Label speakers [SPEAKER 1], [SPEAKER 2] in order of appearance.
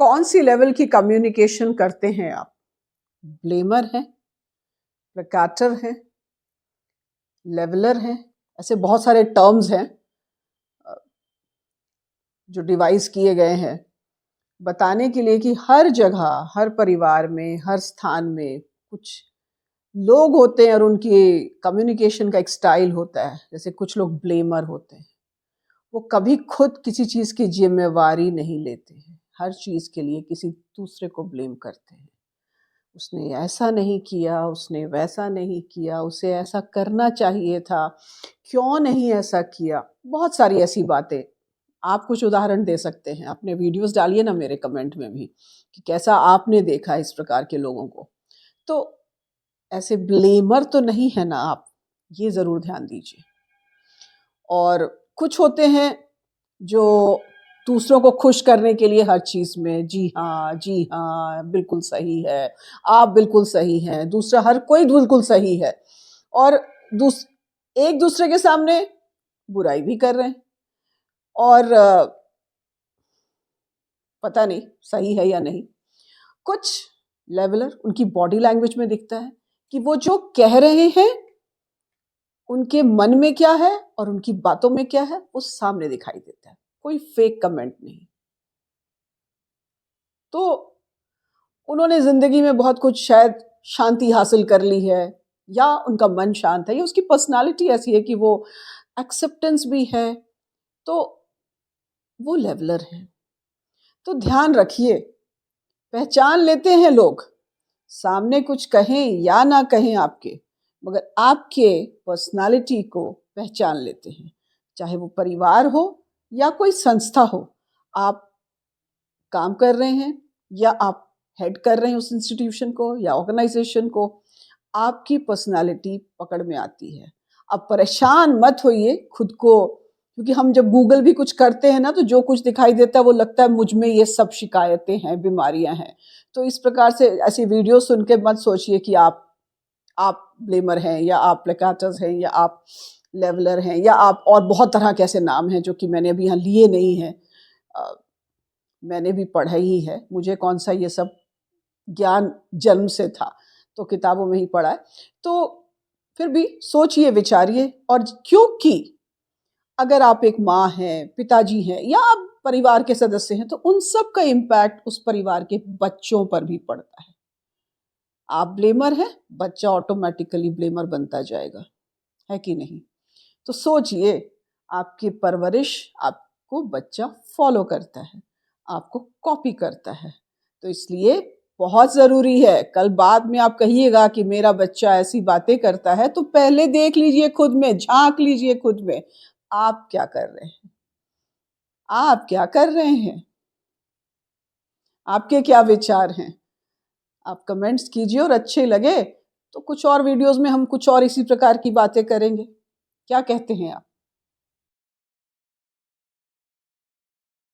[SPEAKER 1] कौन सी लेवल की कम्युनिकेशन करते हैं आप? ब्लेमर हैं, प्लेकाटर हैं, लेवलर हैं, ऐसे बहुत सारे टर्म्स हैं जो डिवाइस किए गए हैं बताने के लिए कि हर जगह, हर परिवार में, हर स्थान में कुछ लोग होते हैं और उनकी कम्युनिकेशन का एक स्टाइल होता है। जैसे कुछ लोग ब्लेमर होते हैं, वो कभी खुद किसी चीज़ की जिम्मेवारी नहीं लेते हैं, हर चीज़ के लिए किसी दूसरे को ब्लेम करते हैं। उसने ऐसा नहीं किया, उसने वैसा नहीं किया, उसे ऐसा करना चाहिए था, क्यों नहीं ऐसा किया? बहुत सारी ऐसी बातें। आप कुछ उदाहरण दे सकते हैं, अपने वीडियोस डालिए ना मेरे कमेंट में भी कि कैसा आपने देखा इस प्रकार के लोगों को। तो ऐसे ब्लेमर तो नहीं है ना आप, ये ज़रूर ध्यान दीजिए। और कुछ होते हैं जो दूसरों को खुश करने के लिए हर चीज़ में जी हाँ, बिल्कुल सही है, आप बिल्कुल सही हैं, दूसरा हर कोई बिल्कुल सही है और एक दूसरे के सामने बुराई भी कर रहे हैं और पता नहीं सही है या नहीं। कुछ लेवलर, उनकी बॉडी लैंग्वेज में दिखता है कि वो जो कह रहे हैं उनके मन में क्या है और उनकी बातों में क्या है वो सामने दिखाई देता है, कोई फेक कमेंट नहीं। तो उन्होंने जिंदगी में बहुत कुछ शायद शांति हासिल कर ली है या उनका मन शांत है या उसकी पर्सनालिटी ऐसी है कि वो एक्सेप्टेंस भी है, तो वो लेवलर है। तो ध्यान रखिए, पहचान लेते हैं लोग, सामने कुछ कहें या ना कहें आपके, मगर आपके पर्सनालिटी को पहचान लेते हैं। चाहे वो परिवार हो या कोई संस्था हो, आप काम कर रहे हैं या आप हेड कर रहे हैं उस इंस्टीट्यूशन को या ऑर्गेनाइजेशन को, आपकी पर्सनालिटी पकड़ में आती है। अब परेशान मत होइए खुद को, क्योंकि हम जब गूगल भी कुछ करते हैं ना तो जो कुछ दिखाई देता है वो लगता है मुझ में ये सब शिकायतें हैं, बीमारियां हैं। तो इस प्रकार से ऐसी वीडियो सुन के मत सोचिए कि आप ब्लेमर हैं या आप प्लेकाटर्स हैं या आप लेवलर हैं या आप और बहुत तरह के ऐसे नाम हैं जो कि मैंने अभी यहाँ लिए नहीं हैं। मैंने भी पढ़ा ही है, मुझे कौन सा ये सब ज्ञान जन्म से था, तो किताबों में ही पढ़ा है। तो फिर भी सोचिए, विचारिए। और क्योंकि अगर आप एक माँ हैं, पिताजी हैं या आप परिवार के सदस्य हैं तो उन सब का इम्पैक्ट उस परिवार के बच्चों पर भी पड़ता है। आप ब्लेमर हैं, बच्चा ऑटोमेटिकली ब्लेमर बनता जाएगा, है कि नहीं? तो सोचिए, आपकी परवरिश आपको बच्चा फॉलो करता है, आपको कॉपी करता है। तो इसलिए बहुत ज़रूरी है, कल बाद में आप कहिएगा कि मेरा बच्चा ऐसी बातें करता है, तो पहले देख लीजिए खुद में, झांक लीजिए खुद में, आप क्या कर रहे हैं? आप क्या कर रहे हैं? आपके क्या विचार हैं? आप कमेंट्स कीजिए और अच्छे लगे तो कुछ और वीडियोस में हम कुछ और इसी प्रकार की बातें करेंगे। क्या कहते हैं आप?